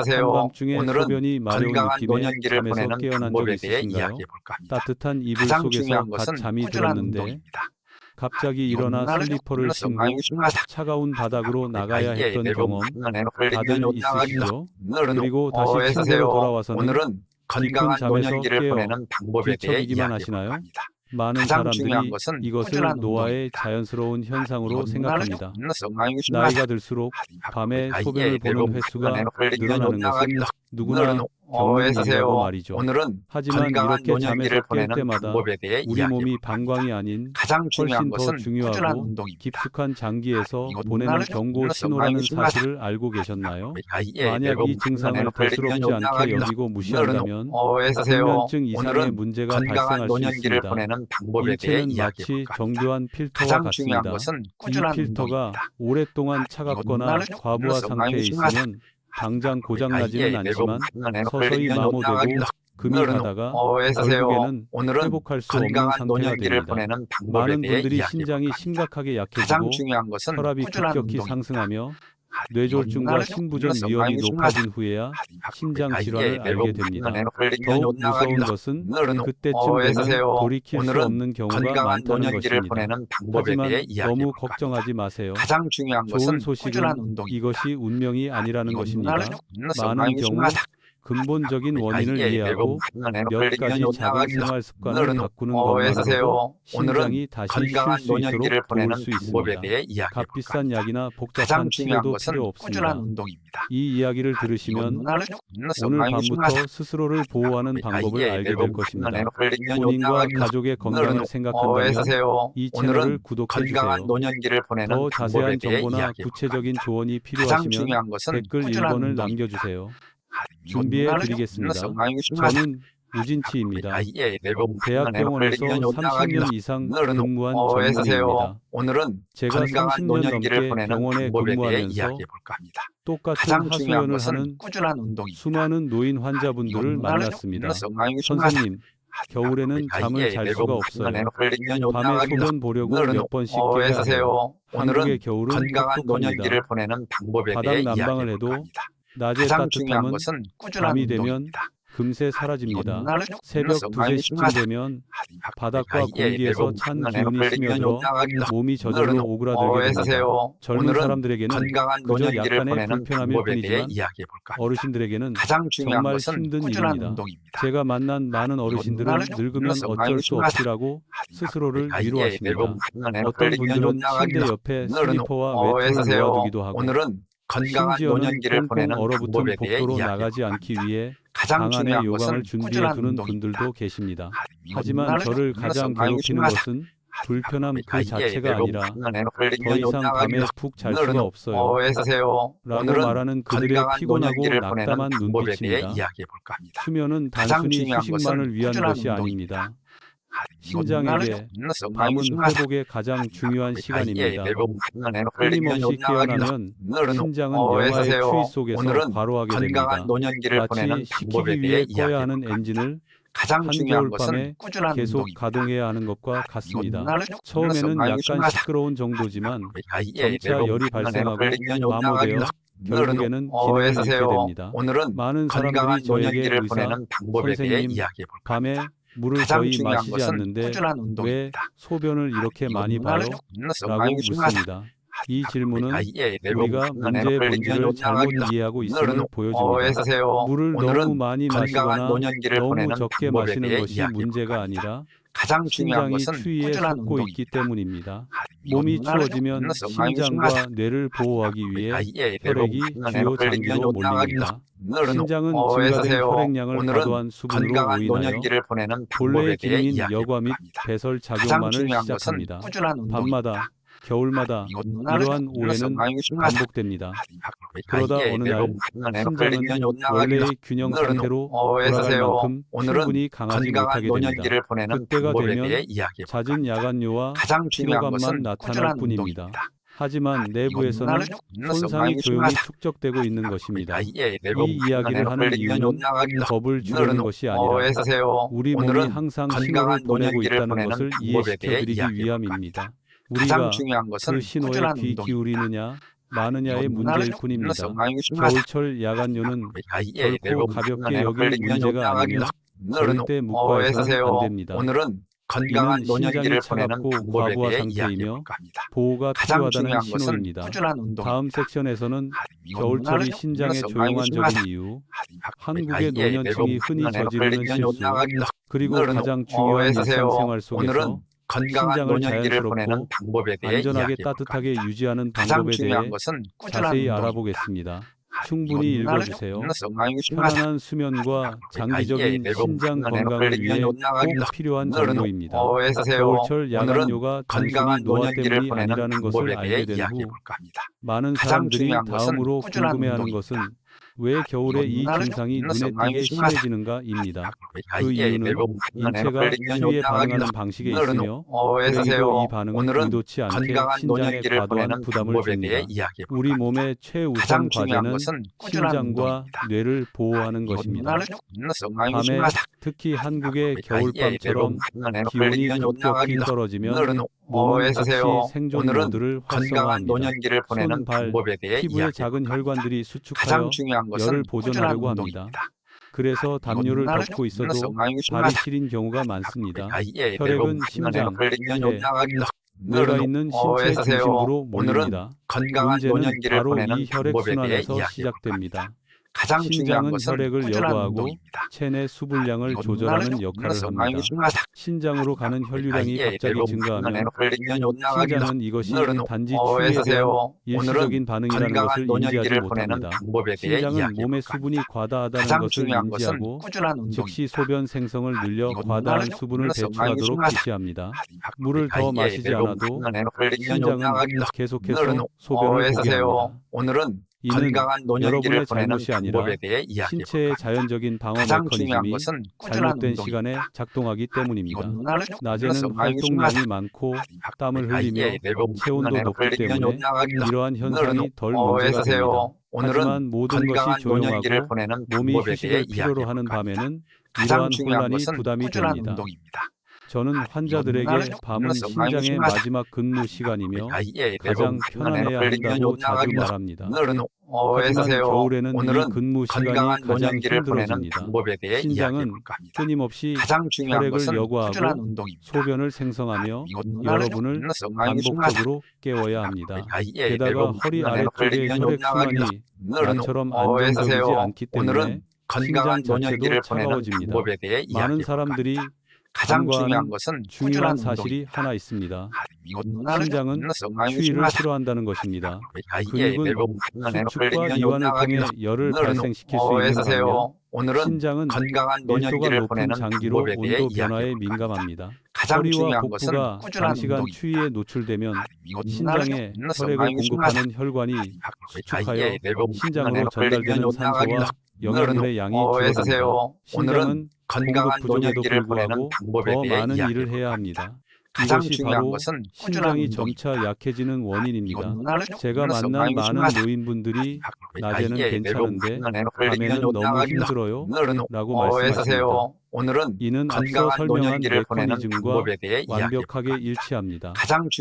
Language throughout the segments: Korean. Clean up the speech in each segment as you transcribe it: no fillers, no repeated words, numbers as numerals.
한밤중에 오늘은 소변이 마려운 건강한 느낌에 노년기를 잠에서 보내는 깨어난 적 방법에 대해 있으신가요? 이야기해볼까 합니다. 따뜻한 이불 가장 속에서 중요한 갓 것은 잠이 꾸준한 들었는데 운동입니다. 갑자기 일어나 슬리퍼를 신고 차가운 바닥으로 나가야 했던 경험 다들 있으시죠? 그리고 다시 침대로 돌아와서는 오늘은 깊은 건강한 잠에서 노년기를 깨어 보내는 방법에 대해 뒤척이기만 이야기해볼까 하시나요? 합니다. 많은 가장 중요한 사람들이 것은 이것을 꾸준한 노화의 운동입니다. 자연스러운 현상으로 생각합니다. 나이가 나이가 들수록 밤에 소변을 보는 횟수가 늘어나는 것은 누구나 겪는 일이라고 말이죠. 오늘은 하지만 건강한 이렇게 잠에서 노년기를 깰 보내는 때마다 방법에 대해 우리 몸이 이야기해볼까 합니다. 방광이 아닌 가장 중요한 훨씬 더 것은 꾸준한 중요하고 운동입니다. 깊숙한 장기에서 이건 보내는 나를 경고 나를 신호라는 나를 사실을 알고 계셨나요? 만약 이 증상을 대수롭지 않게 여기고 무시한다면 불면증 이상의 문제가 발생할 수 있습니다. 일체는 마치 정교한 필터와 가장 중요한 같습니다. 것은 이 꾸준한 필터가 운동입니다. 오랫동안 차갑거나 과부하 상태에 있으면 당장 고장나지는 않지만 서서히 마모되고 금이 가다가 결국에는 회복할 수 없는 상태가 됩니다. 많은 분들이 신장이 심각하게 약해지고 혈압이 급격히 상승하며 뇌졸중과 심부전 위험이 높아진 후에야 신장 질환을 알게 됩니다. 더욱 무서운 것은 그때쯤 되면 돌이킬 수 없는 경우가 많다는 것입니다. 하지만 너무 걱정하지 마세요. 좋은 소식은 이것이 운명이 아니라는 것입니다. 많은 경우 근본적인 원인을 이해하고 몇 가지 작은 생활 습관을 바꾸는 것만으로도 신장이 다시 쉴 수 있도록 도울 수 있습니다. 값비싼 약이나 복잡한 치료도 필요 없습니다. 이 이야기를 들으시면 오늘 밤부터 스스로를 보호하는 방법을 알게 될 것입니다. 본인과 가족의 건강을 생각한다면 이 채널을 구독해주세요. 더 자세한 정보나 구체적인 조언이 필요하시면 댓글 1번을 남겨주세요. 준비해 드리겠습니다. 저는 우진치입니다. 대학병원에서 30년 이상 근무한 전문의입니다. 제가 30년 넘게 병원에 근무하면서 똑같은 하소연을 하는 수많은 노인 환자분들을 만났습니다. 선생님, 겨울에는 잠을 잘 수가 없어요. 밤에 소변 보려고 몇 번씩 깨야 해요. 한국의 겨울은 혹독합니다. 바닥 난방을 해도 낮에 따뜻함은 밤이 되면 금세 사라집니다. 새벽 2, 3시쯤 되면 바닥과 공기에서 찬 기운이 스며들어 몸이 저절로 오그라들게 됩니다. 젊은 사람들에게는 그저 약간의 불편함일 뿐이지만 어르신들에게는 정말 힘든 일입니다. 제가 만난 많은 어르신들은 늙으면 어쩔 수 없지라고 스스로를 위로하십니다. 어떤 분들은 침대 옆에 슬리퍼와 외투를 놓아두기도 하고 심지어는 꽁꽁 얼어붙은 복도로 나가지 않기 위해 방 안에 요강을 준비해두는 분들도 계십니다. 하지만 저를 가장 괴롭히는 것은 불편함 그 자체가 아니라 더 이상 밤에 푹 잘 수가 없어요 라고 말하는 그들의 피곤하고 낙담한 눈빛입니다. 수면은 단순히 휴식만을 위한 것이 아닙니다. 신장에게 밤은 회복의 가장 중요한 시간입니다. 끊임없이 깨어나면 신장은 영하의 추위 속에서 과로하게 됩니다. 마치 식히기 위해 꺼야 하는 엔진을 한겨울 밤에 계속 가동해야 하는 것과 같습니다. 처음에는 약간 시끄러운 정도지만 점차 열이 발생하고 마모되어 결국에는 기능을 잃게 됩니다. 많은 사람들이 저에게 의사, 선생님, 밤에 물을 거의 마시지 않는데 왜 소변을 이렇게 많이 봐요? 라고 묻습니다. 이 질문은 우리가 문제의 본질을 잘못 이해하고 있음을 보여줍니다. 물을 너무 많이 마시거나 너무 적게 마시는 것이 문제가 아니라 신장이 추위에 속고 있기 때문입니다. 몸이 추워지면 심장과 뇌를 보호하기 위해 혈액이 주요 장기로 몰립니다. 신장은 증가된 혈액량을 과도한 수분으로 오인하여 본래의 기능인 여과 및 배설 작용만을 시작합니다. 밤마다 겨울마다 이러한 오해는 반복됩니다. 그러다 어느 날 신장은 원래의 균형 상태로 돌아갈 만큼 충분히 강하지 못하게 됩니다. 그때가 되면 낮은 야간요와 피로감만 나타날 뿐입니다. 하지만 내부에서는 손상이 조용히 축적되고 있는 것입니다. 이 이야기를 하는 이유는 겁을 주려는 것이 아니라 우리 몸이 항상 신호를 보내고 있다는 것을 이해시켜드리기 위함입니다. 우리가 그 신호에 귀 기울이느냐 많으냐의 문제일 뿐입니다. 겨울철 야간요는 결코 가볍게 여길 문제가 아니며 절대 묵과해서는 안 됩니다. 오늘은 건강한 이는 노년기를 신장이 보내는 차갑고 방법에 과부하 대해 상태이며 이야기해볼까 합니다. 보호가 가장 필요하다는 중요한 것은 신호입니다. 꾸준한 운동입니다. 다음 섹션에서는 겨울철이 신장의 조용한적인 이유, 한국의 노년층이 흔히 저지르는 실수, 그리고 가장 중요한 일상생활 속에서 오늘은 건강한 신장을 노년기를 보내는 자연스럽고 방법에 대해 안전하게 이야기해볼까 따뜻하게 합니다. 유지하는 가장 방법에 대해 중요한 것은 꾸준한 자세히 운동입니다. 알아보겠습니다. 충분히 읽어주세요. 편안한 수면과 장기적인 신장 건강을 위해 꼭 필요한 정보입니다. 겨울철 야간요가 단순히 건강한 노화 노년기를 때문이 보내는 아니라는 방법에 것을 대해 알게 된 후 이야기해볼까 합니다. 많은 가장 사람들이 중요한 것은 다음으로 꾸준한 궁금해하는 운동입니다. 것은 왜 겨울에 이 증상이 눈에 띄게 심해지는가입니다. 그 이유는 인체가 추위에 반응하는 방식에 있으며 그래도 이 반응은 의도치 않게 신장에 과도한 부담을 줍니다. 우리 몸의 최우선 과제는 신장과 뇌를 보호하는 것입니다. 밤에 특히 한국의 겨울밤처럼 기온이 급격히 떨어지면 몸은 즉시 생존 모드를 활성화합니다. 손, 발, 피부의 작은 혈관들이 수축하여 열을 보존하려고 합니다. 그래서 담요를 덮고 있어도 발이 시린 경우가 많습니다. 혈액은 심장, 폐, 뇌가 있는 신체 중심부로 몰립니다. 문제는 바로 이 혈액 순환에서 시작됩니다. 가장 중요한 신장은 것은 혈액을 꾸준한 여과하고 운동입니다. 체내 수분량을 조절하는 역할을 합니다. 신장으로 가는 혈류량이 갑자기 증가하면 신장은 이것이 단지 추위에 대한 일시적인 반응이라는 것을 인지하지 못합니다. 신장은 몸의 수분이 과다하다는 것을 인지하고 즉시 소변 생성을 늘려 과다한 수분을 배출하도록 지시합니다. 물을 더 마시지 않아도 신장은 계속해서 소변을 보게 합니다. 오늘은 이는 건강한 노년기를 여러분의 보내는 잘못이 아니라 방법에 대해 신체의 자연적인 방어 가장 중요한 메커니즘이 것은 꾸준한 잘못된 운동입니다. 시간에 작동하기 때문입니다. 낮에는 그래서 활동량이 많고 땀을 흘리며 체온도 높기 때문에 이러한 현상이 덜 문제가 됩니다. 하지만 모든 것이 조용하고 몸이 휴식을 필요로 하는 밤에는 이러한 혼란이 부담이 됩니다. 저는 환자들에게 밤은 신장의 마지막 근무 시간이며 가장 편안해야 한다고 자주 말합니다. 하지만 겨울에는 이 근무 시간이 가장 힘들어집니다. 신장은 끊임없이 혈액을 여과하고 소변을 생성하며 여러분을 반복적으로 깨워야 합니다. 게다가 허리 아래쪽의 혈액 순환이 나처럼 안정적이지 않기 때문에 신장 자체도 차가워집니다. 많은 사람들이 가장 중요한 간과하는 것은 중요한 사실이 하나 있습니다. 신장은 추위를 싫어한다는 것입니다. 근육은 수축과 이완을 통해 열을 발생시킬 수 있는 반면 신장은 밀도가 높은 장기로 온도 변화에 민감합니다. 허리와 복부가 장시간 추위에 노출되면 신장에 혈액을 공급하는 혈관이 수축하여 신장으로 전달되는 산소와 영양분의 양이 줄어듭니다. 신장은 공급 부족에도 불구하고 더 많은 일을 해야 합니다. 이것이 바로 신장이 점차 약해지는 원인입니다. 제가 만난 많은 노인분들이 낮에는 괜찮은데 밤에는 너무 힘들어요 라고 말씀하십니다. 이는 앞서 설명한 메커니즘과 완벽하게 일치합니다.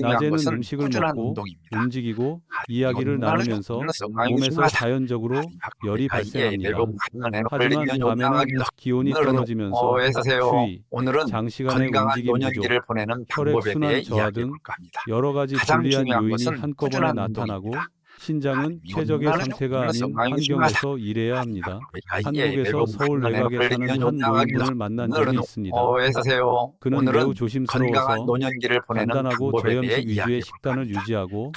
낮에는 음식을 먹고 움직이고 이야기를 나누면서 몸에서 자연적으로 열이 발생합니다. 하지만 밤에는 기온이 떨어지면서 추위, 장시간의 움직임 부족, 혈액 순환 저하 등 여러 가지 불리한 요인이 한꺼번에 나타나고 신장은 최적의 상태가 아닌 환경에서 일해야 합니다. 한국에서 서울 외곽에 사는 한 노인분을 만난 적이 있습니다. 그는 매우 조심스러워서 간단하고 저염식 위주의 식단을 유지하고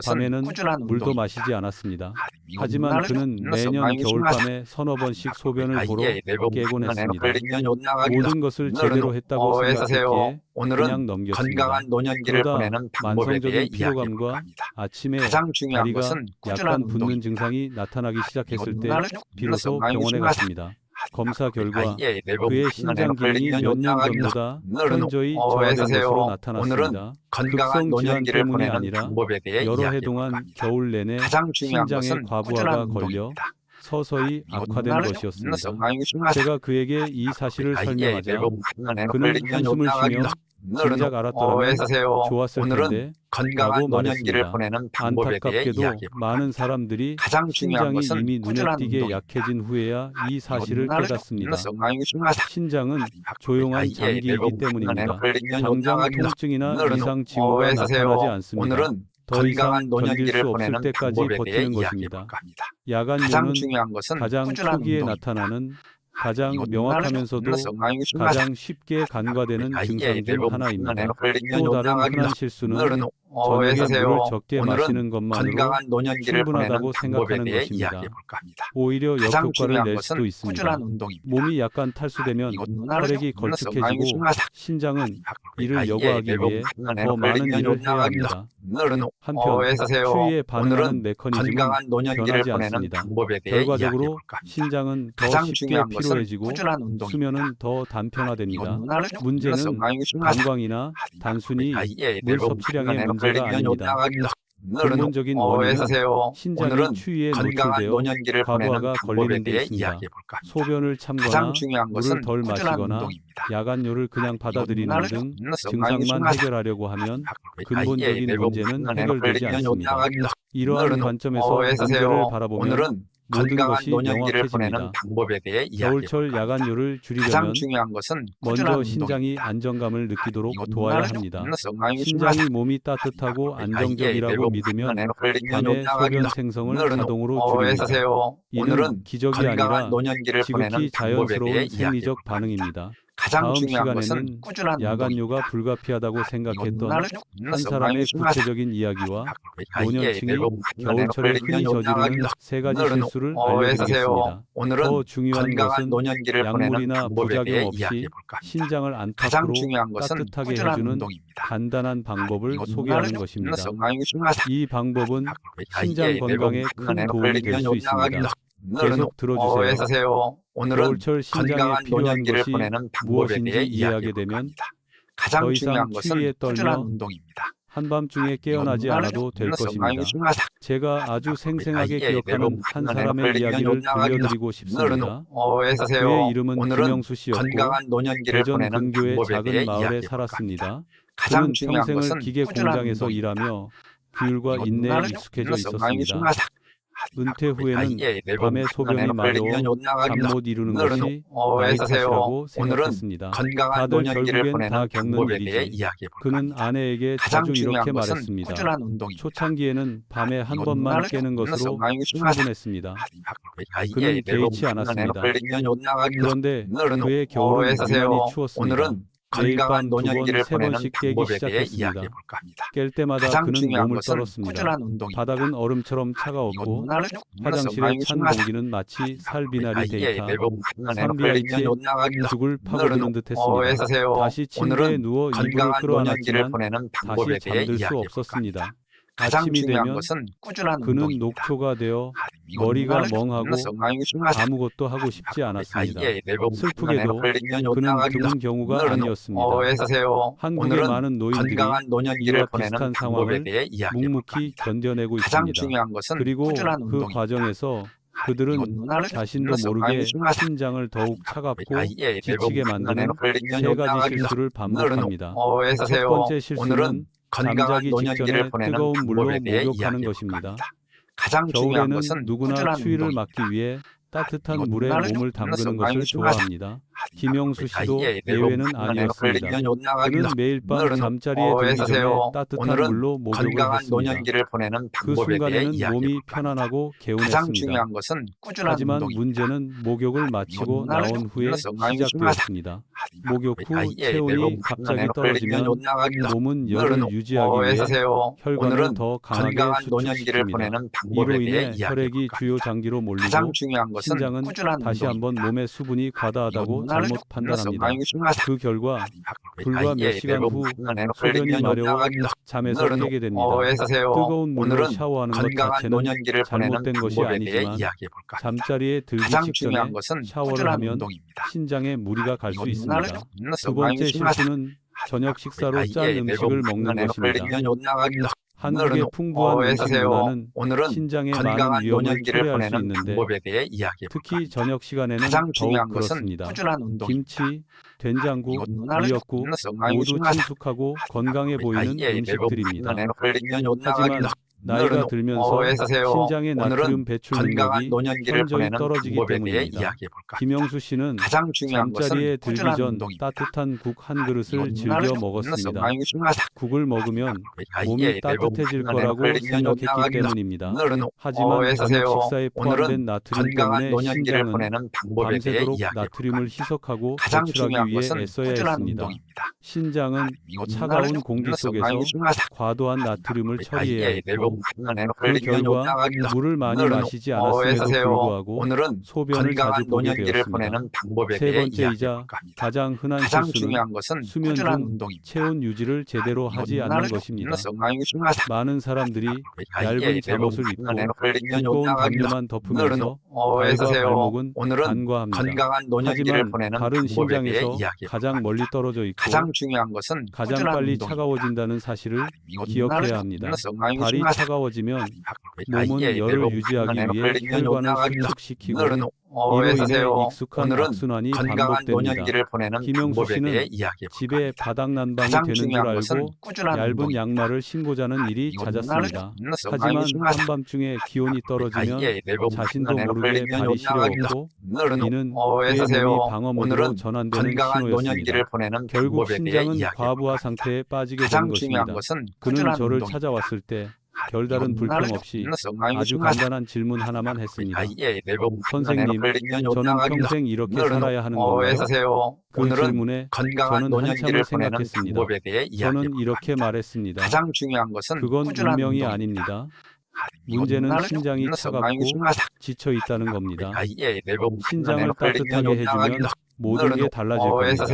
밤에는 물도 마시지 않았습니다. 하지만 그는 매년 겨울밤에 서너 번씩 소변을 보러 깨곤 했습니다. 모든 것을 제대로 했다고 생각했기에 그냥 넘겼습니다. 그러다 만성적인 피로감과 아침에 다리가 약간 붓는 증상이 나타나기 시작했을 때 비로소 병원에 갔습니다. 검사 결과 그의 신장 기능이 몇 년 전보다 현저히 저하된 것으로 나타났습니다. 급성 질환 때문이 아니라 여러 해 동안 겨울 내내 신장에 과부하가 걸려 서서히 악화된 것이었습니다. 제가 그에게 이 사실을 설명하자 그는 한숨을 쉬며 진작 알았더라면 어서오세요. 좋았을 오늘은 텐데 건강한 라고 노년기를 말했습니다. 보내는 방법에 대해 안타깝게도 이야기해볼까 많은 합니다. 사람들이 가장 중요한 신장이 것은 이미 눈에 꾸준한 띄게 운동입니다. 약해진 후에야 이 사실을 깨닫습니다. 신장은 조용한 조용한 장기이기 때문입니다. 당장 통증이나 이상 징후가 어서오세요. 나타나지 않습니다. 오늘은 더 이상 건강한 견딜 노년기를 수 없을 보내는 때까지 방법에 대해 버티는 것입니다. 이야기해볼까 합니다. 가장 야간요는 중요한 것은 가장 꾸준한 초기에 운동입니다. 나타나는 가장 이것도 명확하면서도 가장 쉽게 간과되는 증상 중 하나입니다. 또 다른 흔한 실수는 저녁에 물을 적게 마시는 것만으로 건강한 노년기를 충분하다고 보내는 방법에 생각하는 대해 것입니다. 이야기해볼까 합니다. 오히려 가장 역효과를 중요한 낼 것은 수도 있습니다. 꾸준한 운동입니다. 몸이 약간 탈수되면 혈액이 걸쭉해지고 신장은 이를 여과하기 위해 더 많은 일을 해야 합니다. 한편 추위에 반응하는 메커니즘은 건강한 노년기를 변하지 보내는 않습니다. 방법에 대해 결과적으로 이야기해볼까 합니다. 신장은 더 가장 쉽게 중요한 것은 피로해지고 꾸준한 운동입니다. 수면은 더 단편화됩니다. 이것도 문제는 관광이나 단순히 물 섭취량의 문제가 아닙니다. 근본적인 원인은 신장이 추위에 건강한 노출되어 노년기를 보내는 과부하가 방법에 걸리는 데 대해 있습니다. 이야기해볼까 합니다. 소변을 가장 참거나 중요한 물을 것은 덜 꾸준한 마시거나 운동입니다. 야간요를 그냥 받아들이는 등 증상만 해결하려고 하면 근본적인 문제는 해결되지 않습니다. 이러한 관점에서 문제를 바라보면 모든 것이 명확해집니다. 방법에 대해 겨울철 이야기해볼까 합니다. 야간요를 가장 줄이려면 중요한 것은 먼저 신장이 안정감을 느끼도록 도와야 합니다. 신장이 몸이 따뜻하고 안정적이라고 믿으면 밤에 소변 생성을 자동으로 줄입니다. 이는 기적이 아니라 지극히 자연스러운 생리적 반응입니다. 가장 다음 중요한 것은 시간에는 꾸준한 야간요가 운동입니다. 불가피하다고 생각했던 한 사람의 운동입니다. 구체적인 이야기와 노년층이 겨울철에 흔히 저지르는 세 가지 실수를 알려드리겠습니다. 오늘은 더 중요한 건강한 것은 노년기를 보내는 약물이나 방법에 부작용 대해 없이 이야기해볼까 합니다. 신장을 가장 안팎으로 중요한 것은 따뜻하게 꾸준한 해주는 운동입니다. 간단한 방법을 이것도 소개하는 것입니다. 이 방법은 신장 건강에 큰 도움이 될 수 있습니다. 계속 들어주세요. 오늘은 겨울철 신장에 건강한 필요한 노년기를 것이 보내는 방법에 무엇인지 대해 이해하게 이야기해볼까 되면 합니다. 가장 더 이상 중요한 것은 추위에 떨며 꾸준한 운동입니다. 한밤중에 깨어나지 않아도 될 것입니다. 제가 아주 생생하게 기억하는 한 사람의 이야기를 들려드리고 싶습니다. 그의 이름은 김영수 씨였고 대전 근교의 작은 마을에 살았습니다. 그는 평생을 기계 공장에서 일하며 규율과 인내에 익숙해져 있었습니다. 은퇴 후에는 밤에 소변이 마려워 잠 못 이루는 것이 나이 탓이라고 생각했습니다. 다들 결국엔 다 겪는 일이지. 그는 아내에게 자주 이렇게 말했습니다. 초창기에는 밤에 한 번만 깨는 것으로 충분했습니다. 그는 개의치 않았습니다. 그런데 그의 겨울은 유난히 추웠습니다. 매일 밤 2번, 3번씩 깨기 시작했습니다. 깰 때마다 그는 몸을 떨었습니다. 바닥은 얼음처럼 차가웠고 화장실의 찬 공기는 마치 살비나리 데이터, 산비아이치 죽을 파고드는 듯했습니다. 다시 침대에 누워 이불을 끌어안았지만 다시 잠들 수 없었습니다. 아침이 되면 그는 녹초가 되어 머리가 멍하고 아무것도 하고 싶지 않았습니다. 슬프게도 그는 드문 경우가 아니었습니다. 한국의 많은 노인들이 이와 비슷한 상황을 묵묵히 견뎌내고 있습니다. 그리고 그 과정에서 그들은 자신도 모르게 신장을 더욱 차갑고 지치게 만드는 세 가지 실수를 반복합니다. 첫 번째 실수는 잠자기 직전에 뜨거운 물로 목욕하는 것입니다. 겨울에는 누구나 추위를 막기 위해 따뜻한 물에 몸을 담그는 것을 좋아합니다. 김영수 씨도 예외는 아니었습니다. 그는 매일 밤 잠자리에 들기 전에 따뜻한 물로 목욕을 했습니다. 그 순간에는 몸이 편안하고 개운했습니다. 하지만 문제는 목욕을 마치고 나온 후에 시작되었습니다. 목욕 후 체온이 갑자기 떨어지면 몸은 열을 유지하기 위해 혈관을 더 강하게 수축시킵니다. 이로 인해 혈액이 주요 장기로 몰리고 신장은 다시 한번 몸의 수분이 과다하다고 잘못 판단합니다. 그 결과 불과 몇 시간 후 소변이 마려워 잠에서 깨게 됩니다. 뜨거운 물로 샤워하는 것 자체는 잘못된 것이 아니지만 잠자리에 들기 직전에 샤워를 하면 신장에 무리가 갈 수 있습니다. 두 번째 실수는 저녁 식사로 짠 음식을 먹는 것입니다. 한국의 풍부한 음식 문화는 오늘은 신장에 건강한 많은 위험을 노년기를 초래할 수 보내는 있는데 방법에 대해 이야기해 볼까 특히 합니다. 저녁 시간에는 가장 더욱 중요한 것은 그렇습니다. 꾸준한 운동입니다. 김치, 된장국, 이것 문화를 미역국 모두 친숙하고 건강해 보이는 음식들입니다. 하지만 나이가 들면서 신장의 나트륨 배출 능력이 현저히 떨어지기 때문입니다. 김영수 씨는 가장 중요한 잠자리에 것은 들기 꾸준한 전 운동입니다. 따뜻한 국 한 이것 그릇을 문화를 즐겨 먹었습니다. 국을 먹으면 몸이 따뜻해질 거라고 생각했기 때문입니다. 하지만 저녁 식사에 포함된 나트륨 때문에 신장은 밤새도록 나트륨을 희석하고 가장 배출하기 중요한 위해 것은 애써야 꾸준한 했습니다. 운동입니다. 신장은 이것 차가운 문화를 공기 속에서 과도한 나트륨을 처리해야 했고 그 결과 물을 많이 마시지 않았음에도 불구하고 오늘은 소변을 자주 건강한 보게 노년기를 되었습니다. 보내는 방법에 세 대해 번째이자 이야기해 볼까 합니다. 가장 흔한 가장 실수는 중요한 것은 수면 꾸준한 중 운동입니다. 체온 유지를 제대로 하지 않는 것입니다. 많은 사람들이 얇은 잠옷을 입고 두꺼운 담요만 덮으면서 발과 발목은 간과합니다. 건강한 노년기를 하지만 보내는 다른 방법에 대해 신장에서 이야기해 가장 볼까 멀리 합니다. 떨어져 있고 가장 중요한 것은 가장 꾸준한 빨리 운동입니다. 차가워진다는 사실을 이것 기억해야 문화를 합니다. 건너서 발이 차가워지면 몸은 열을 유지하기 위해 혈관을 수축시키고 이로 인해 익숙한 악순환이 반복됩니다. 김영수 씨는 집에 바닥 난방이 되는 줄 알고 얇은 양말을 신고 자는 일이 잦았습니다. 하지만 한밤중에 기온이 떨어지면 자신도 모르게 발이 시려웠고 이는 그의 몸이 방어모드로 전환되는 신호였습니다. 결국 신장은 과부하 상태에 빠지게 된 것입니다. 그는 저를 찾아왔을 때 별다른 불평 없이 아주 간단한 질문 하나만 했습니다. 선생님, 저는 평생 이렇게 살아야 하는 건가요? 그 질문에 저는 한참을 생각했습니다. 저는 이렇게 말했습니다. 그건 운명이 아닙니다. 문제는 신장이 차갑고 지쳐 있다는 겁니다. 신장을 따뜻하게 해주면 모든 게 달라질 겁니다.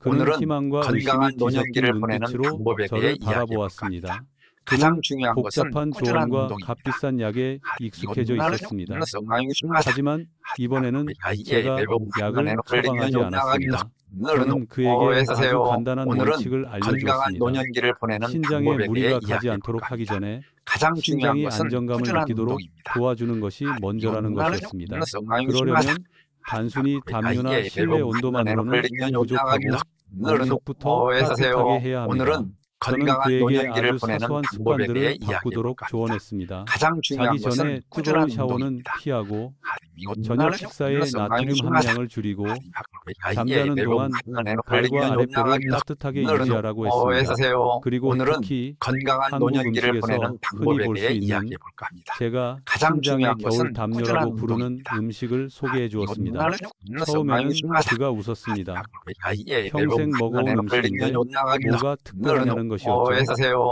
그는 희망과 의심이 뒤섞인 눈빛으로 저를 바라보았습니다. 그는 복잡한 조언과 값비싼 약에 익숙해져 있었습니다. 하지만 이번에는 제가 약을 처방하지 않았습니다. 저는 그에게 아주 간단한 원칙을 알려주었습니다. 신장에 무리가 가지 않도록 하기 전에 신장이 안정감을 느끼도록 도와주는 것이 먼저라는 것이었습니다. 그러려면 단순히 담요나 실내 온도만으로는 부족하고 몸속부터 따뜻하게 해야 합니다. 저는 그에게 아주 사소한 습관들을 바꾸도록 조언했습니다. 자기 전에 뜨거운 샤워는 피하고 저녁 식사에 나트륨 함량을 줄이고 잠자는 동안 발과 아랫배를 따뜻하게 유지하라고 했습니다. 그리고 특히 한국 음식에서 흔히 볼 수 있는 제가 신장의 겨울 담요라고 부르는 음식을 소개해 주었습니다. 처음에는 그가 웃었습니다. 평생 먹어온 음식인데 뭐가 특별하냐는 것이었죠.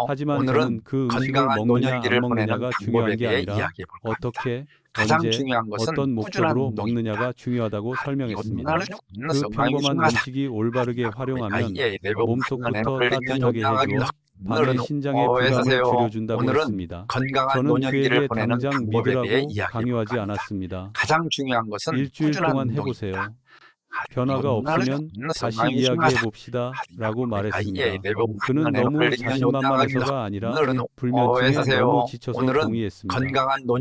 하지만 저는 그 음식을 먹느냐 안 먹느냐가 중요한 게 아니라 어떻게, 언제, 어떤 목적으로 먹느냐가 중요하다고 설명했습니다. 그 평범한 음식이 올바르게 활용하면 몸속부터 따뜻하게 해주어 밤에 신장의 부담을 줄여준다고 했습니다. 저는 그에게 당장 믿으라고 강요하지 않았습니다. 일주일 동안 해보세요. 변화가 없으면 다시 이야기해 봅시다 라고 말했습니다. 그는 너무 자신만만해서가 아니라 불면증에 너무 지쳐서 동의했습니다.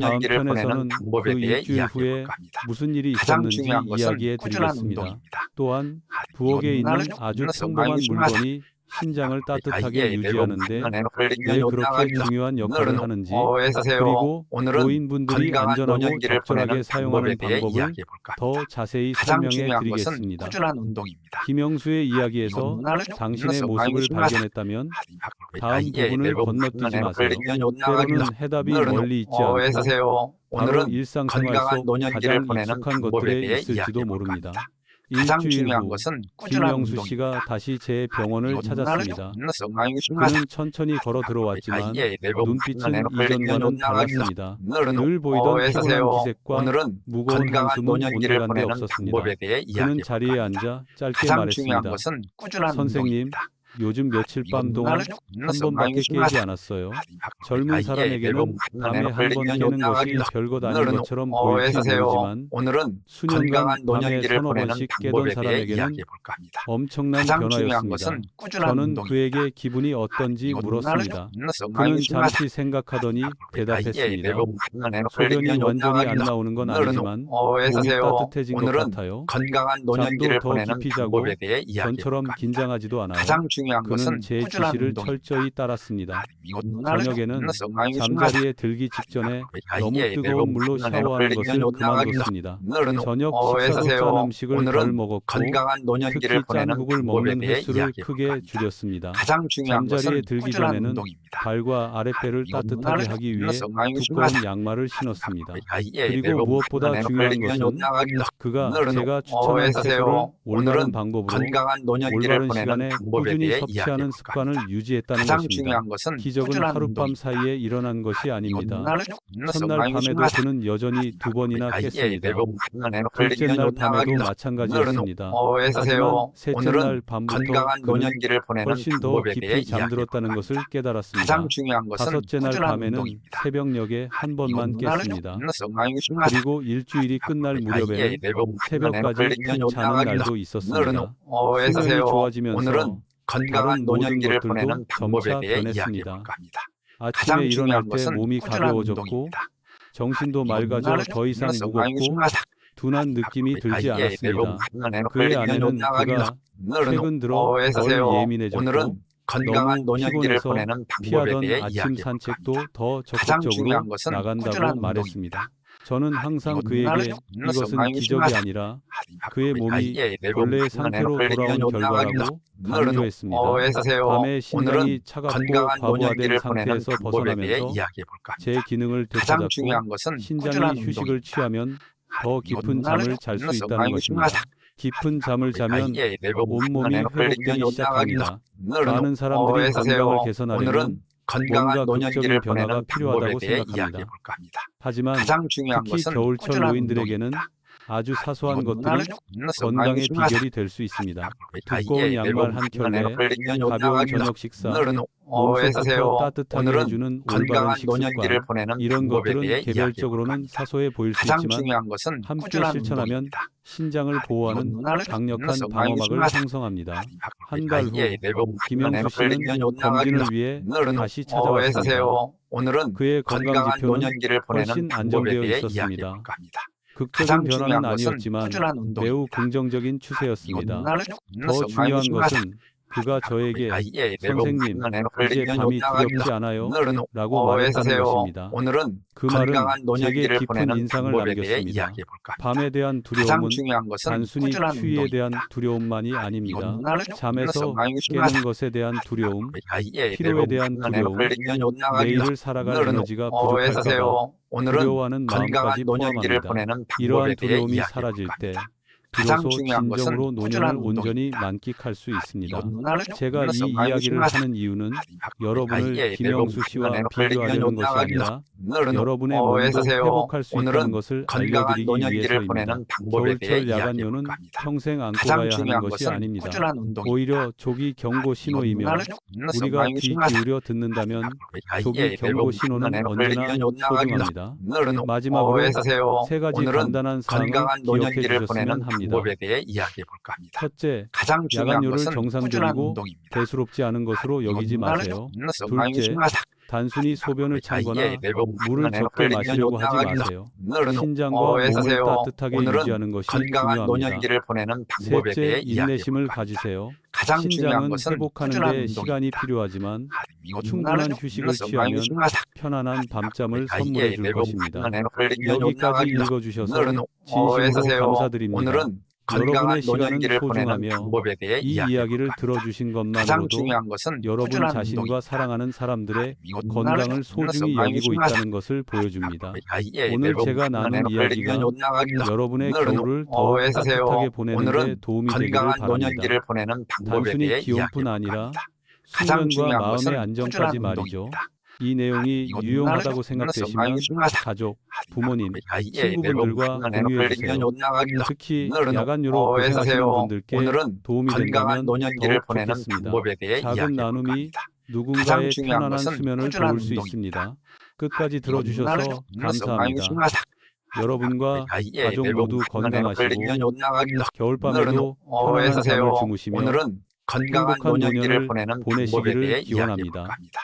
다음 편에서는 그 일주일 후에 무슨 일이 있었는지 이야기해 드리겠습니다. 또한 부엌에 있는 아주 평범한 물건이 신장을 따뜻하게 유지하는데 왜 그렇게 중요한 역할을 하는지, 그리고 노인분들이 안전하고 적절하게 사용하는 방법을 더 자세히 설명해 드리겠습니다. 김영수의 이야기에서 당신의 모습을 발견했다면 다음 부분을 건너뛰지 마세요. 때로는 해답이 멀리 있지 않고 바로 일상생활 속 가장 익숙한 것들에 있을지도 모릅니다. 일주일 후 김영수 씨가 다시 제 병원을 찾았습니다. 그는 천천히 걸어 들어왔지만 눈빛은 이전과는 달랐습니다. 늘 보이던 피곤한 기색과 무거운 한숨은 온데간데 없었습니다. 그는 자리에 앉아 짧게 말했습니다. 선생님, 요즘 며칠 밤 동안 한 번밖에 깨지 않았어요. 젊은 사람에게는 밤에 한 번 깨는 것이 별것 아닌 것처럼 보일지 모르지만 오늘은 수년간 건강한 밤에 노년기를 서너 보내는 번씩 깨던 방법에 대해 사람에게는 이야기해볼까 합니다. 엄청난 가장 중요한 변화였습니다. 것은 꾸준한 저는 운동입니다. 그에게 기분이 어떤지 물었습니다. 그는 잠시 생각하더니 대답했습니다. 소변이 완전히 안 나오는 건 아니지만 몸이 따뜻해진 것 오늘은 같아요. 건강한 잠도 노년기를 더 보내는 깊이 자고 방법에 대해 전처럼 이야기해볼까 합니다. 긴장하지도 않아요. 가장 중요한 그는 것은 제 꾸준한 지시를 운동입니다. 철저히 따랐습니다. 저녁에는 잠자리에 들기 직전에 너무 뜨거운 물로 샤워하는 것을 그만뒀습니다. 저녁 식사도 짠 음식을 덜 먹었고 건강한 특히 노년기를 짠 보내는 국을 방법에 먹는 대해 횟수를 이야기해볼까 크게 합니다. 줄였습니다. 가장 중요한 잠자리에 것은 들기 꾸준한 전에는 운동입니다. 발과 아랫배를 따뜻하게 하기 위해 두꺼운 양말을 신었습니다. 그리고 무엇보다 중요한 것은 그가 제가 추천한 채소를 올바른 방법으로 건강한 노년기를 올바른 보내는 시간에 방법에 꾸준히 대해 섭취하는 이야기해볼까 습관을 합니다. 유지했다는 가장 것입니다. 중요한 것은 기적은 꾸준한 하룻밤 운동입니다. 사이에 일어난 것이 아닙니다. 첫날 밤에도 그는 여전히 2번이나 깼습니다. 둘째 날 밤에도 마찬가지였습니다. 하지만 셋째 날 밤부터 건강한 그는 노년기를 보내는 훨씬 더 방법에 깊이 대해 잠들었다는 이야기해볼까 것을 합니다. 깨달았습니다. 가장 중요한 것은 다섯째 날 꾸준한 밤에는 운동입니다. 새벽녘에 한 번만 깼습니다. 그리고 일주일이 끝날 무렵에는 새벽까지 푹 자는 날도 있었습니다. 수면이 좋아지면서 건강한 다른 모든 노년기를 것들도 보내는 방법에 점차 대해 변했습니다. 이야기해볼까 합니다. 아침에 가장 일어날 중요한 때 것은 몸이 꾸준한 가벼워졌고 운동입니다. 정신도 맑아져 더 이상 무겁고 둔한 느낌이 들지 않았습니다. 그의 아내는 그가 최근 들어 덜 예민해졌고 건강한 너무 노년기를 피곤해서 보내는 방법에 피하던 대해 아침 이야기해볼까 산책도 합니다. 더 가장 적극적으로 중요한 것은 나간다고 꾸준한 말했습니다. 운동입니다. 저는 항상 그에게 이것은 기적이 아니라 그의 몸이 본래의 상태로 돌아온 결과라고 강조했습니다. 밤에 심장이 차갑고 건강한 과부하된 노년기를 보내는 상태에서 방법에 대해 벗어나면서 이야기해볼까 합니다. 제 기능을 가장 되찾았고 중요한 것은 꾸준한 신장이 휴식을 운동입니다. 취하면 더 깊은 잠을 잘 수 있다는 것입니다. 깊은 잠을 자면 온몸이 회복되기 시작합니다. 많은 사람들이 건강을 개선하려면 건강한 뭔가 노년기를 극적인 변화가 보내는 필요하다고 방법에 대해 생각합니다. 이야기해볼까 합니다. 하지만 가장 중요한 특히 것은 겨울철 꾸준한 노인들에게는 운동입니다. 아주 사소한 것들이 건강의 비결이 될 수 있습니다. 두꺼운 양말 한 켤레, 가벼운 저녁 식사, 몸속부터 따뜻하게 해주는 올바른 식습관, 이런 것들은 개별적으로는 사소해 보일 수 가장 있지만 중요한 것은 함께 꾸준한 실천하면 운동입니다. 신장을 보호하는 강력한 방어막을 형성합니다. 한 달 후 김영수 씨는 검진을 위해 다시 찾아왔습니다. 오늘은 그의 건강 건강한 지표는 노년기를 보내는 훨씬 방법에 안정되어 대해 있었습니다. 이야기해볼까 합니다. 극적인 변화는 중요한 것은 아니었지만 꾸준한 운동입니다. 매우 긍정적인 추세였습니다. 더 중요한 것은 그가 저에게 선생님, 이제 밤이 두렵지 않아요? 라고 말했다는 것입니다. 오늘은 그 말은 건강한 노년기를 제게 깊은 보내는 인상을 방법에 대해 남겼습니다. 이야기해볼까 합니다. 밤에 대한 가장 두려움은 중요한 것은 단순히 꾸준한 추위에 대한 운동입니다. 두려움만이 아닙니다. 잠에서 깨는 것에 대한 두려움, 피로에 피로에 대한 두려움, 내일을 살아갈 에너지가 부족할까 봐 오늘은 두려워하는 마음까지 건강한 노년기를 포함합니다. 보내는 이러한 방법에 대해 두려움이 사라질 이야기해볼까 때 합니다. 가장 비로소 중요한 것은 진정으로 노년을 꾸준한 온전히 운동입니다. 만끽할 수 있습니다. 제가 그래서 이 이야기를 하는 이유는 여러분을 김영수 씨와 비교하려는 것이 아니라 여러분의 몸도 회복할 수 있다는 것을 건강한 알려드리기 노년기를 위해서입니다. 보내는 방법에 대해 겨울철 야간요는 이야기해볼까 합니다. 평생 안고 가장 가야 하는 중요한 것이 것은 아닙니다. 꾸준한 운동입니다. 오히려 조기 경고 신호이며 우리가 귀 기울여 듣는다면 조기 경고 신호는 언제나 소중합니다. 마지막으로 세 가지 간단한 사항을 건강한 기억해 노년기를 보내는 주셨으면 합니다. 방법에 대해 이야기해볼까 합니다. 첫째, 가장 중요한 야간요를 것은 꾸준한 정상적이고 운동입니다. 대수롭지 않은 것으로 여기지 마세요. 둘째, 단순히 소변을 참거나 물을 적게 마시려고 하지 마세요. 신장과 몸을 따뜻하게 유지하는 것이 건강한 중요합니다. 노년기를 보내는 방법에 대해 셋째, 인내심을 이야기해볼까 합니다. 가지세요. 가장 중요한 신장은 것은 회복하는 꾸준한 데 시간이 운동입니다. 필요하지만 충분한 휴식을 취하면 편안한 밤잠을 선물해 줄 것입니다. 여기까지 읽어주셔서 진심으로 감사드립니다. 여러분의 시간은 소중하며 이 이야기를 들어주신 가장 것만으로도 중요한 것은 여러분 꾸준한 자신과 운동입니다. 사랑하는 사람들의 건강을 소중히 여기고 있다는 것을 보여줍니다. 오늘 제가 나눈 이야기가 여러분의 겨울을 더욱 따뜻하게 보내는 데 도움이 되기를 건강한 바랍니다. 노년기를 보내는 방법에 단순히 대해 기온뿐 이야기해볼까 아니라 합니다. 가장 수면과 중요한 마음의 것은 안정까지 꾸준한 말이죠. 운동입니다. 이 내용이 유용하다고 생각되시면 가족, 부모님, 친구분들과 공유해주세요. 특히 야간유로 고생하시는 분들께 도움이 된다면 더욱 좋겠습니다. 작은 나눔이 누군가의 편안한 수면을 도울 수 있습니다. 끝까지 들어주셔서 감사합니다. 여러분과 가족 모두 건강하시고 겨울밤에도 편안한 잠을 주무시며 오늘은 건강한 행복한 노년기를 노년을 보내는 보내시기를 방법에 대해 이야기해 기원합니다. 볼까 합니다.